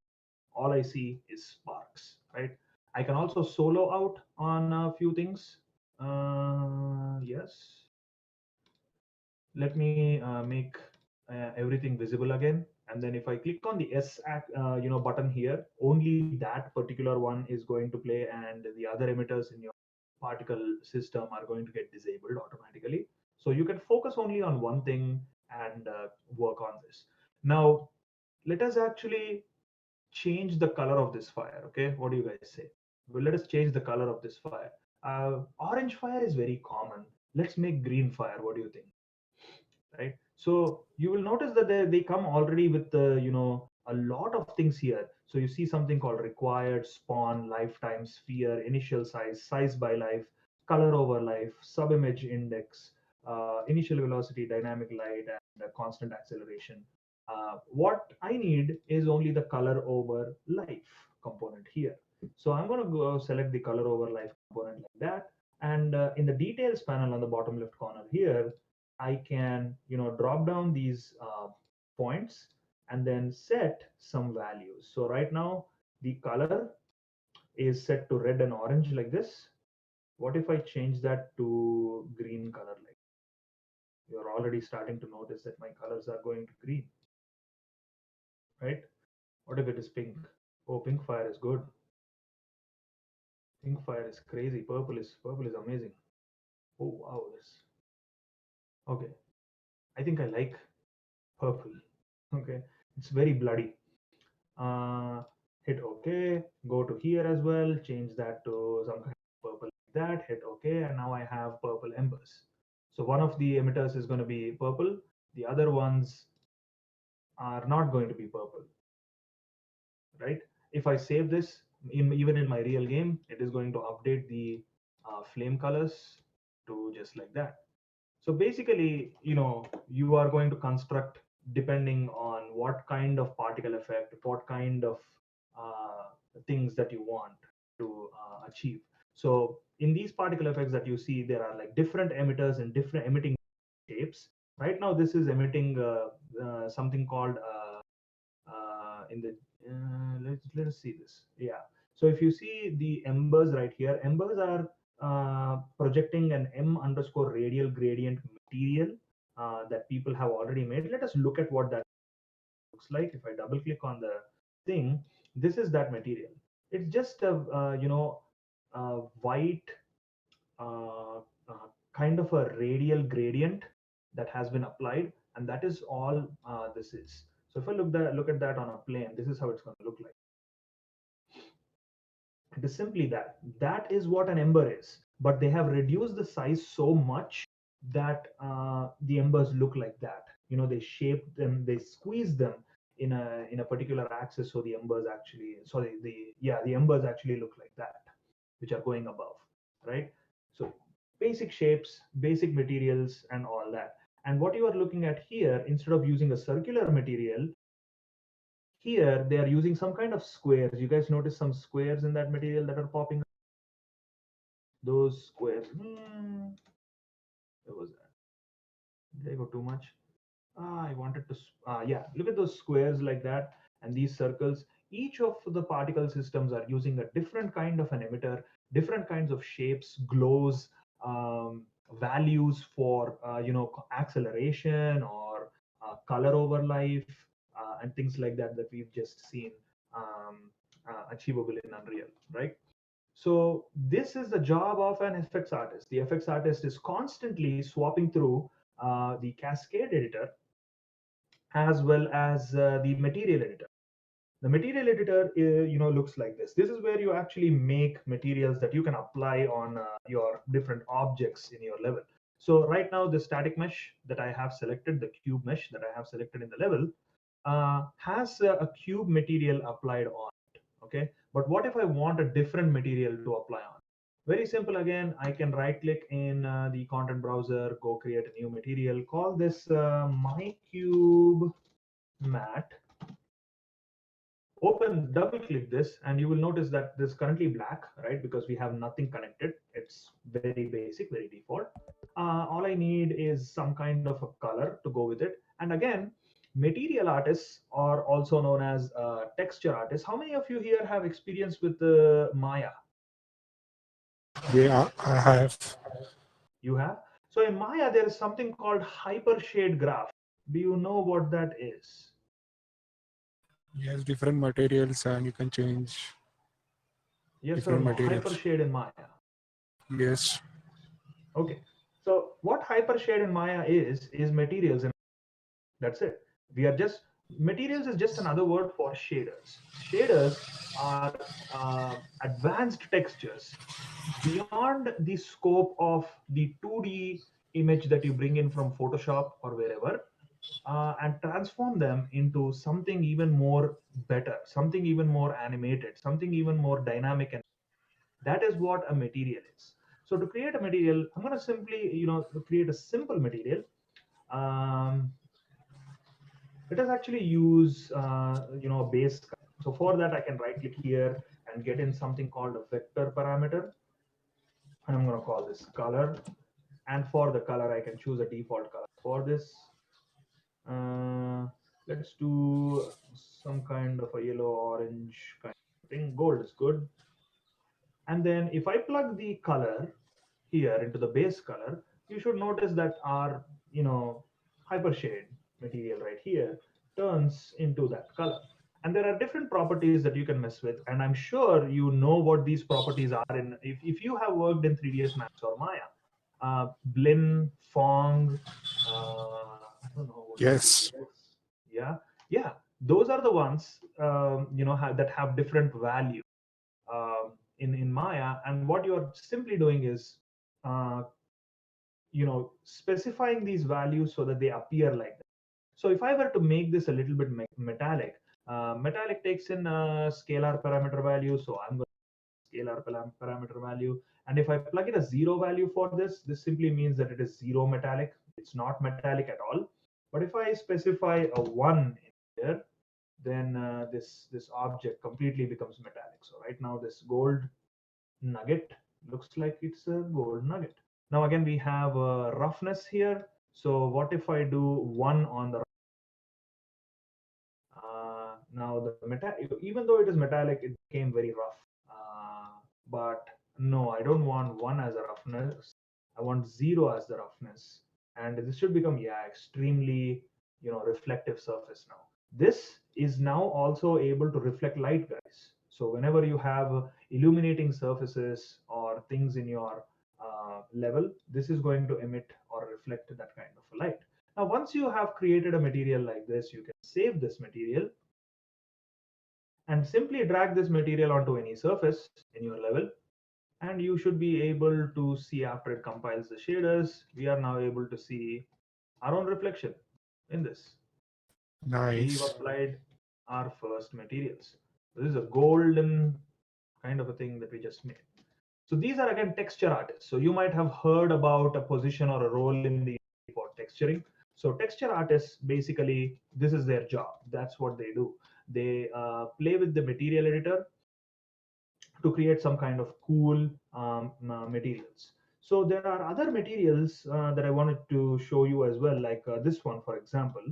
All I see is sparks, right? I can also solo out on a few things. Yes. Let me make everything visible again. And then if I click on the button here, only that particular one is going to play, and the other emitters in your particle system are going to get disabled automatically. So you can focus only on one thing and work on this. Now, let us actually change the color of this fire. Okay, what do you guys say? Well, let us change the color of this fire. Orange fire is very common. Let's make green fire. What do you think? Right? So you will notice that they come already with a lot of things here. So you see something called required, spawn, lifetime, sphere, initial size, size by life, color over life, subimage index, initial velocity, dynamic light, and constant acceleration. What I need is only the color over life component here. So I'm going to go select the color over life component like that. And in the details panel on the bottom left corner here, I can drop down these points and then set some values. So right now the color is set to red and orange like this. What if I change that to green color? Like, you're already starting to notice that my colors are going to green, right? What if it is pink? Oh, pink fire is good. Pink fire is crazy. Purple is amazing. Oh wow, this. Okay, I think I like purple. Okay, it's very bloody. uh, Hit OK, go to here as well, change that to some kind of purple like that, hit OK, and now I have purple embers. So one of the emitters is going to be purple, the other ones are not going to be purple, right? If I save this, even in my real game, it is going to update the flame colors to just like that. So basically, you are going to construct depending on what kind of particle effect, what kind of things that you want. to achieve. So in these particle effects that you see, there are like different emitters and different emitting shapes. Right now, this is emitting something called in the let's see this. Yeah. So if you see the embers right here, embers are projecting an m underscore radial gradient material that people have already made. Let us look at what that looks like. If I double click on the thing, this is that material. It's just a white kind of a radial gradient that has been applied, and that is all this is. So if I look at that on a plane, this is how it's going to look like. It is simply that. That is what an ember is. But they have reduced the size so much that the embers look like that. They shape them, they squeeze them in a particular axis, so the embers actually, sorry, the embers actually look like that, which are going above, right? So basic shapes, basic materials, and all that. And what you are looking at here, instead of using a circular material, here they are using some kind of squares. You guys notice some squares in that material that are popping up? Those squares. Where was that? Did I go too much? I wanted to. Yeah, look at those squares like that, and these circles. Each of the particle systems are using a different kind of an emitter, different kinds of shapes, glows, values for acceleration or color over life, and things like that that we've just seen achievable in Unreal, right? So this is the job of an FX artist. The FX artist is constantly swapping through the Cascade editor as well as the material editor. The material editor, looks like this. This is where you actually make materials that you can apply on your different objects in your level. So right now, the static mesh that I have selected, the cube mesh that I have selected in the level, has a cube material applied on it. Okay, but what if I want a different material to apply on? Very simple. Again, I can right click in the content browser, go create a new material, call this my cube mat. Open, double click this, and you will notice that this is currently black, right? Because we have nothing connected. It's very basic, very default. All I need is some kind of a color to go with it. And again, material artists are also known as texture artists. How many of you here have experience with Maya? Yeah, I have. You have? So in Maya, there is something called hypershade graph. Do you know what that is? Yes, different materials and you can change Yes or different no? materials. Hypershade in Maya. Yes. Okay. So what hypershade in Maya is materials, and that's it. We are just materials is just another word for shaders. Shaders are advanced textures beyond the scope of the 2D image that you bring in from Photoshop or wherever, and transform them into something even more better, something even more animated, something even more dynamic, and that is what a material is. So to create a material, I'm going to simply, create a simple material. Let us actually use, a base. So for that, I can right click here and get in something called a vector parameter. And I'm going to call this color. And for the color, I can choose a default color for this. Let's do some kind of a yellow orange kind of thing. Gold is good. And then if I plug the color here into the base color, you should notice that our, hypershade material right here turns into that color. And there are different properties that you can mess with. And I'm sure you know what these properties are in, if you have worked in 3ds Max or Maya. Blinn, Phong, I don't know what Yes. yeah, yeah, those are the ones that have different value in Maya. And what you're simply doing is uh, specifying these values so that they appear like that. So if I were to make this a little bit metallic, metallic takes in a scalar parameter value, so I'm going to scalar parameter value. And if I plug in a 0 value for this simply means that it is 0 metallic. It's not metallic at all. But if I specify a 1 in here, then this object completely becomes metallic. So right now this gold nugget. Looks like it's a gold nugget. Now again we have roughness here. So what if I do 1 on the now the even though it is metallic, it became very rough. But no, I don't want 1 as a roughness. I want 0 as the roughness, and this should become, yeah, extremely, reflective surface now. This is now also able to reflect light, guys. So whenever you have illuminating surfaces or things in your level, this is going to emit or reflect that kind of a light. Now, once you have created a material like this, you can save this material and simply drag this material onto any surface in your level. And you should be able to see, after it compiles the shaders, we are now able to see our own reflection in this. We've Nice. applied our first materials. This is a golden kind of a thing that we just made. So these are again texture artists. So you might have heard about a position or a role in the for texturing. So texture artists, basically, this is their job. That's what they do. They play with the material editor to create some kind of cool materials. So there are other materials that I wanted to show you as well, like this one, for example.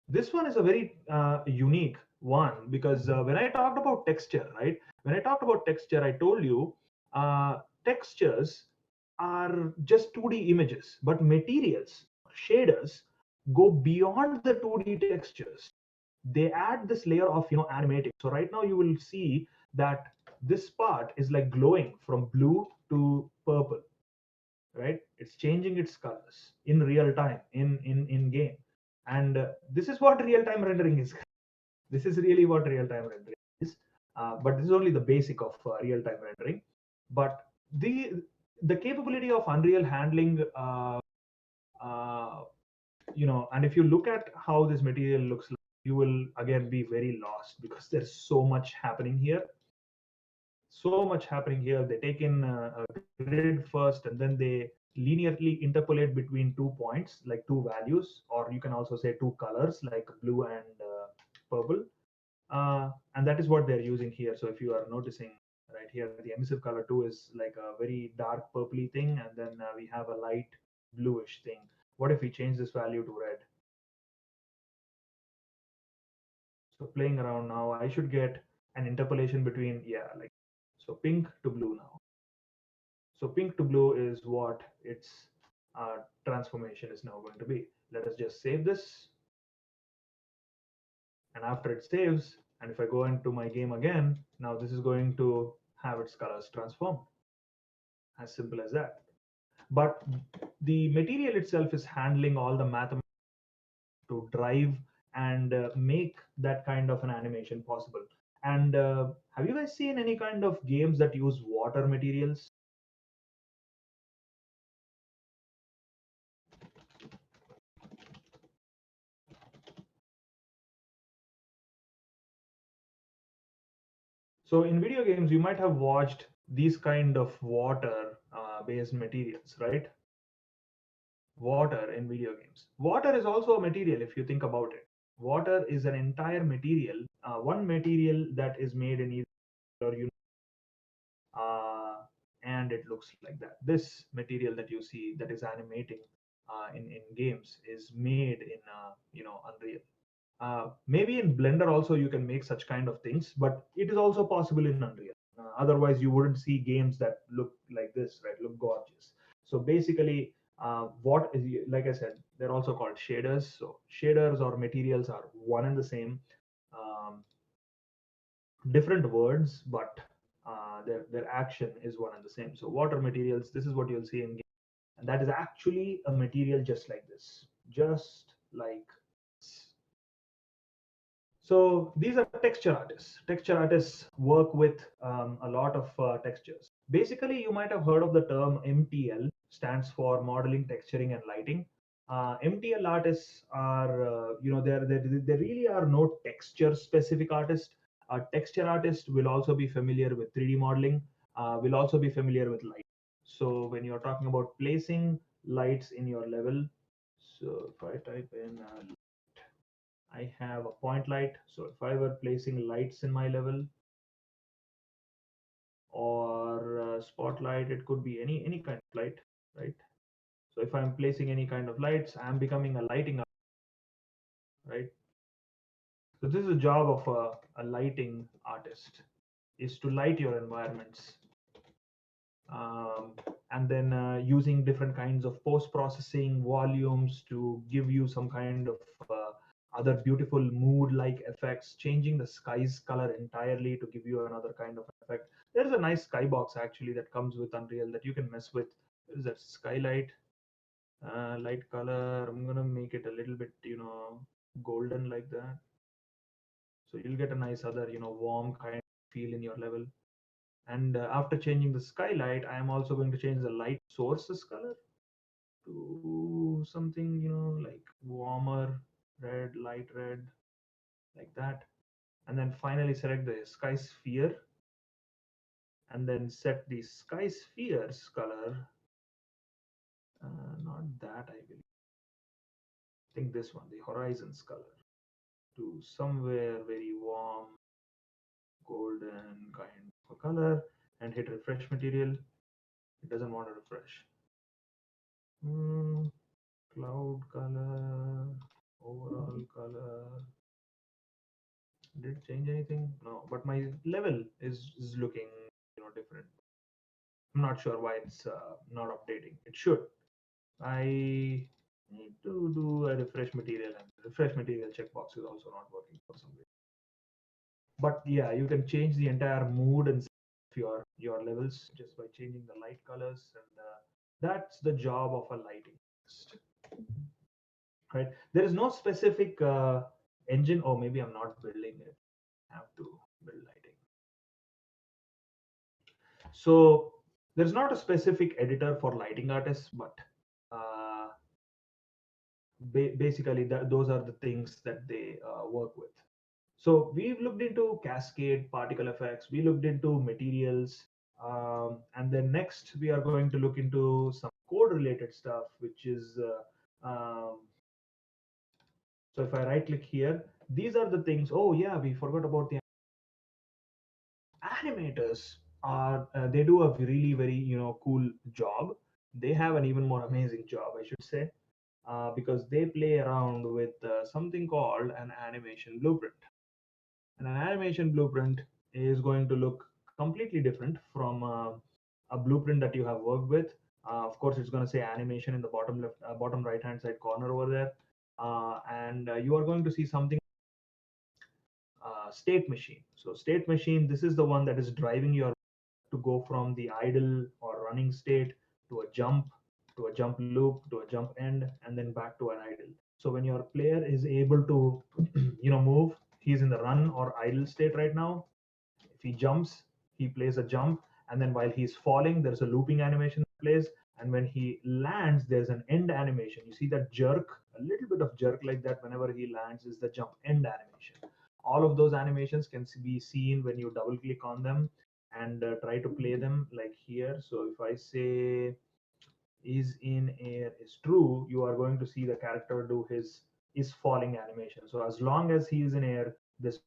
This one is a very unique one because when I talked about texture, right? When I talked about texture, I told you textures are just 2D images, but materials, shaders, go beyond the 2D textures. They add this layer of animating. So right now you will see that this part is like glowing from blue to purple, right? It's changing its colors in real time in game, and this is what real time rendering is. This is really what real time rendering is. But this is only the basic of real time rendering. But the capability of Unreal handling, uh, and if you look at how this material looks like, you will again be very lost because there's so much happening here. So much happening here. They take in a grid first, and then they linearly interpolate between 2 points, like two values, or you can also say two colors, like blue and purple. And that is what they're using here. So if you are noticing right here, the emissive color 2 is like a very dark purpley thing, and then we have a light bluish thing. What if we change this value to red? So playing around now, I should get an interpolation between, yeah, like, so pink to blue now. So pink to blue is what its transformation is now going to be. Let us just save this. And after it saves, and if I go into my game again, now this is going to have its colors transformed. As simple as that. But the material itself is handling all the mathematics to drive and make that kind of an animation possible. And have you guys seen any kind of games that use water materials? So in video games, you might have watched these kind of water based materials, right? Water in video games. Water is also a material if you think about it. Water is an entire material, one material that is made in either uh, and it looks like that. This material that you see that is animating in games is made in Unreal. Maybe in Blender also you can make such kind of things, but it is also possible in Unreal. Otherwise, you wouldn't see games that look like this, right? Look gorgeous. So basically, what is, like I said, they're also called shaders. So shaders or materials are one and the same. Um, Different words, but their action is one and the same. So water materials, this is what you'll see in game, and that is actually a material just like this, just like this. So these are texture artists. Texture artists work with a lot of textures. Basically, you might have heard of the term MTL, stands for modeling, texturing, and lighting. MTL artists are, there really are no texture specific artists. A texture artist will also be familiar with 3D modeling, will also be familiar with light. So when you're talking about placing lights in your level, so if I type in I have a point light. So if I were placing lights in my level, or spotlight. It could be any kind of light, right? So if I'm placing any kind of lights, I'm becoming a lighting, right? So this is the job of a lighting artist, is to light your environments, um, and then using different kinds of post-processing volumes to give you some kind of other beautiful mood-like effects, changing the sky's color entirely to give you another kind of effect. There is a nice skybox actually that comes with Unreal that you can mess with. There is that skylight, light color. I'm gonna make it a little bit, golden like that. So you'll get a nice other, warm kind of feel in your level. And after changing the skylight, I am also going to change the light sources color to something, like warmer red, light red, like that. And then finally select the sky sphere and then set the sky sphere's color. Not that, I believe. I think this one, the horizon's color, to somewhere very warm, golden kind of a color, and hit refresh material. It doesn't want to refresh. Cloud color, overall color. Did it change anything? No, but my level is looking, different. I'm not sure why it's not updating. It should. I need to do a refresh material, and the refresh material checkbox is also not working for some reason. But yeah, you can change the entire mood and your levels just by changing the light colors, and that's the job of a lighting artist. Right? There is no specific engine, or maybe I'm not building it. I have to build lighting. So there's not a specific editor for lighting artists, but uh, basically those are the things that they work with. So we've looked into cascade, particle effects, we looked into materials, and then next we are going to look into some code related stuff, which is so if I right click here, these are the things. Oh yeah, we forgot about the animators. Are they do a really very cool job. They have an even more amazing job, I should say, because they play around with something called an animation blueprint. And an animation blueprint is going to look completely different from a blueprint that you have worked with. Of course, it's going to say animation in the bottom left, bottom right hand side corner over there, and you are going to see something state machine. So state machine, this is the one that is driving your to go from the idle or running state to a jump loop, to a jump end, and then back to an idle. So when your player is able to move, he's in the run or idle state right now. If he jumps, he plays a jump, and then while he's falling, there's a looping animation that plays, and when he lands, there's an end animation. You see that jerk, a little bit of jerk like that whenever he lands is the jump end animation. All of those animations can be seen when you double click on them and try to play them, like here. So if I say is in air is true, you are going to see the character do his is falling animation. So as long as he is in air, this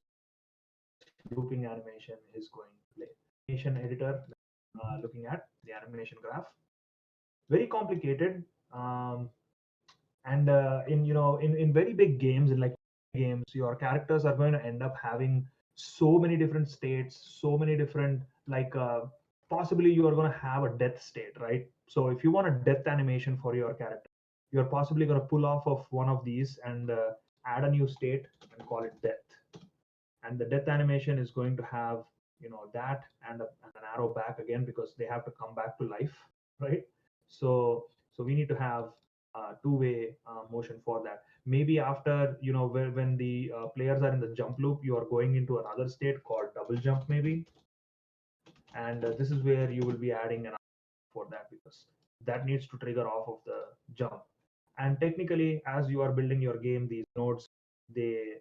looping animation is going to play. Animation editor, looking at the animation graph, very complicated, and in very big games, in like games, your characters are going to end up having so many different states, so many different, like possibly you are going to have a death state, right? So if you want a death animation for your character, you're possibly going to pull off of one of these and add a new state and call it death. And the death animation is going to have that and an arrow back again, because they have to come back to life, right? So we need to have two-way motion for that. Maybe after when the players are in the jump loop, you are going into another state called double jump maybe, and this is where you will be adding an for that, because that needs to trigger off of the jump. And technically, as you are building your game, these nodes, they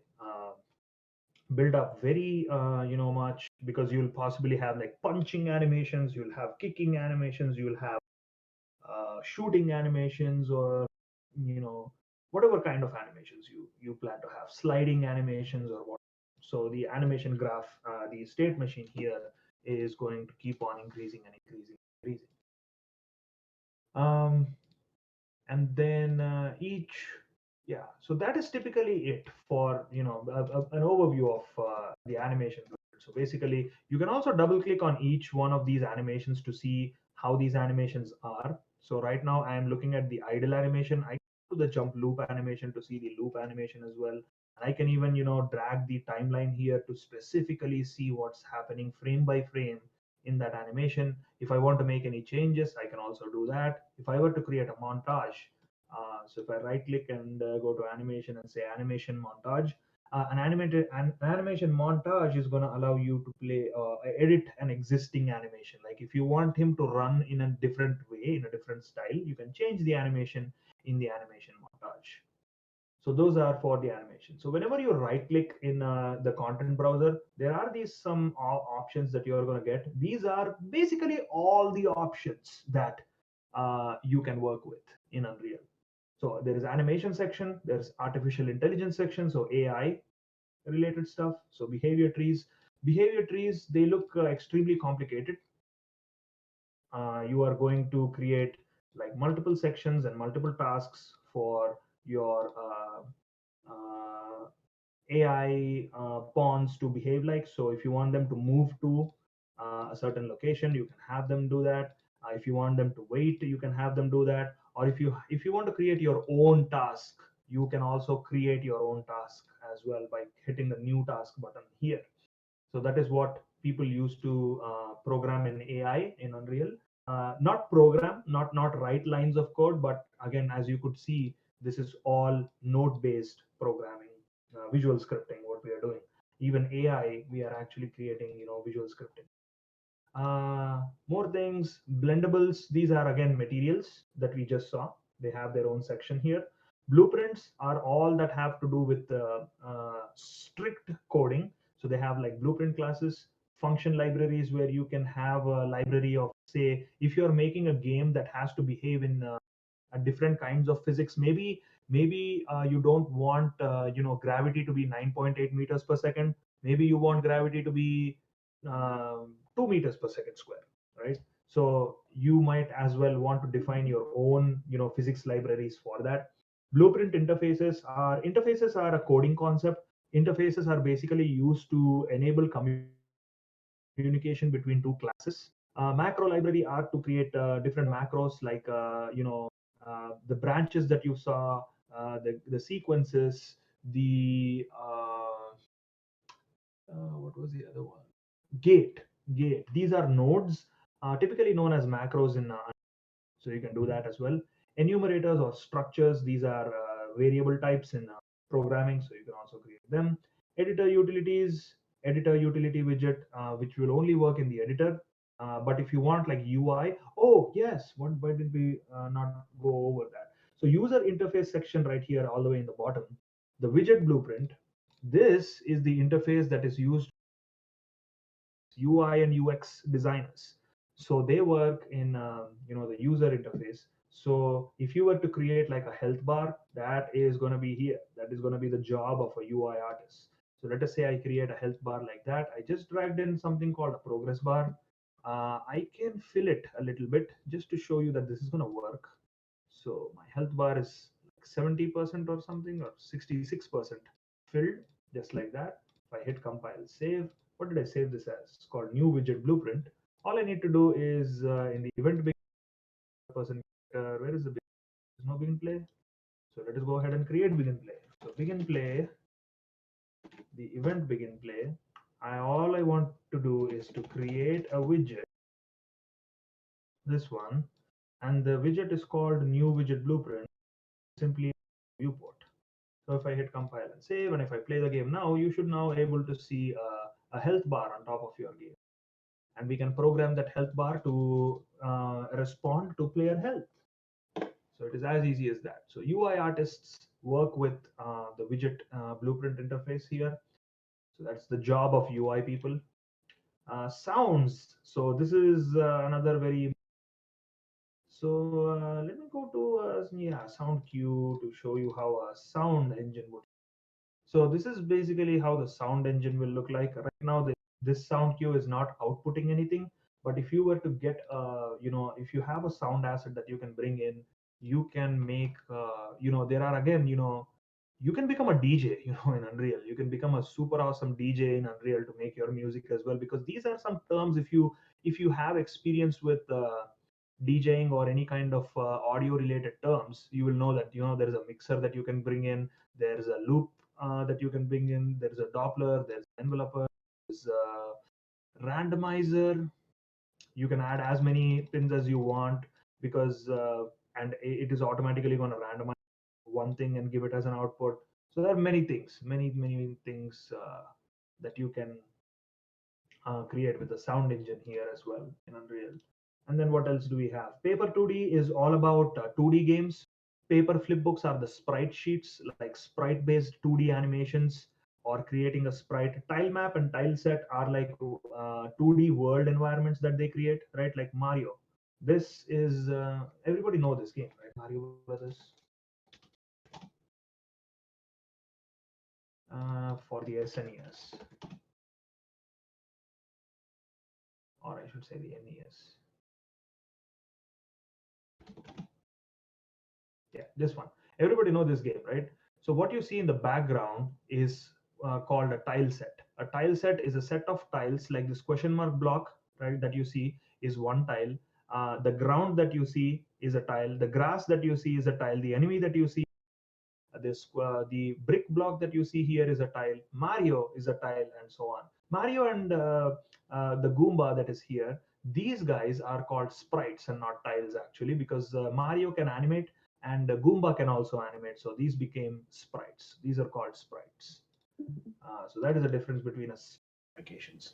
build up very much, because you'll possibly have like punching animations, you'll have kicking animations, you'll have shooting animations, or whatever kind of animations you plan to have, sliding animations or what. So the animation graph, the state machine here is going to keep on increasing and increasing and increasing. Um, and then so that is typically it for an overview of the animation. So basically you can also double click on each one of these animations to see how these animations are. So right now I am looking at the idle animation. I go to the jump loop animation to see the loop animation as well, and I can even drag the timeline here to specifically see what's happening frame by frame in that animation. If I want to make any changes, I can also do that. If I were to create a montage, so if I right click and go to animation and say animation montage, an animation montage is going to allow you to edit an existing animation. Like if you want him to run in a different way, in a different style, you can change the animation in the animation montage. So those are for the animation. So whenever you right click in the content browser, there are these some options that you are going to get. These are basically all the options that you can work with in Unreal. So there is animation section, there's artificial intelligence section, so AI related stuff. So behavior trees, they look extremely complicated. You are going to create like multiple sections and multiple tasks for your AI pawns to behave like. So if you want them to move to a certain location, you can have them do that. If you want them to wait, you can have them do that. Or if you want to create your own task, you can also create your own task as well by hitting the new task button here. So that is what people use to program in AI in Unreal. Not program, not write lines of code, but again, as you could see, this is all node-based programming, visual scripting. What we are doing, even AI, we are actually creating, visual scripting. More things, blendables. These are again materials that we just saw. They have their own section here. Blueprints are all that have to do with strict coding. So they have like blueprint classes, function libraries where you can have a library of, say, if you're making a game that has to behave in different kinds of physics. Maybe you don't want gravity to be 9.8 meters per second. Maybe you want gravity to be 2 meters per second square, right? So you might as well want to define your own physics libraries for that. Blueprint interfaces are a coding concept. Interfaces are basically used to enable communication between two classes. Macro library are to create different macros, like the branches that you saw, the sequences, the what was the other one? Gate. These are nodes, typically known as macros in. So you can do that as well. Enumerators or structures. These are variable types in programming, so you can also create them. Editor utilities. Editor utility widget, which will only work in the editor. But if you want like UI, oh yes, why did we not go over that? So user interface section right here, all the way in the bottom, the widget blueprint. This is the interface that is used UI and UX designers. So they work in the user interface. So if you were to create like a health bar, that is going to be here. That is going to be the job of a UI artist. So let us say I create a health bar like that. I just dragged in something called a progress bar. I can fill it a little bit just to show you that this is going to work. So my health bar is like 70% or something, or 66% filled, just like that. If I hit compile save, what did I save this as? It's called new widget blueprint. All I need to do is in the event begin person, where is the begin? There's no begin play. So let us go ahead and create begin play. So begin play, the event begin play. All I want to do is to create a widget, this one, and the widget is called new widget blueprint. Simply viewport. So if I hit compile and save, and if I play the game now, you should now able to see a health bar on top of your game. And we can program that health bar to respond to player health. So it is as easy as that. So UI artists work with the widget blueprint interface here. So that's the job of UI people. Sounds. So this is another very. So let me go to sound queue to show you how a sound engine would. So this is basically how the sound engine will look like. Right now, this sound cue is not outputting anything. But if you were to get, if you have a sound asset that you can bring in, you can make, there are again, you can become a DJ, in Unreal. You can become a super awesome DJ in Unreal to make your music as well, because these are some terms. If you have experience with DJing or any kind of audio related terms, you will know that there is a mixer that you can bring in, there is a loop that you can bring in, there is a Doppler, there's an enveloper, there's a randomizer. You can add as many pins as you want, because and it is automatically going to randomize one thing and give it as an output. So there are many things, many things that you can create with the sound engine here as well in Unreal. And then what else do we have? Paper 2D is all about 2D games. Paper flipbooks are the sprite sheets, like sprite based 2D animations, or creating a sprite. Tile map and tile set are like 2D world environments that they create, right? Like Mario. This is everybody know this game, right? Mario Brothers. For the SNES, or I should say the NES. Yeah, this one. Everybody know this game, right? So what you see in the background is called a tile set. A tile set is a set of tiles, like this question mark block, right, that you see is one tile. The ground that you see is a tile. The grass that you see is a tile. The enemy that you see, the brick block that you see here is a tile. Mario is a tile, and so on. Mario and the Goomba that is here, these guys are called sprites and not tiles, actually, because Mario can animate and Goomba can also animate. So these became sprites. These are called sprites. So that is the difference between us applications.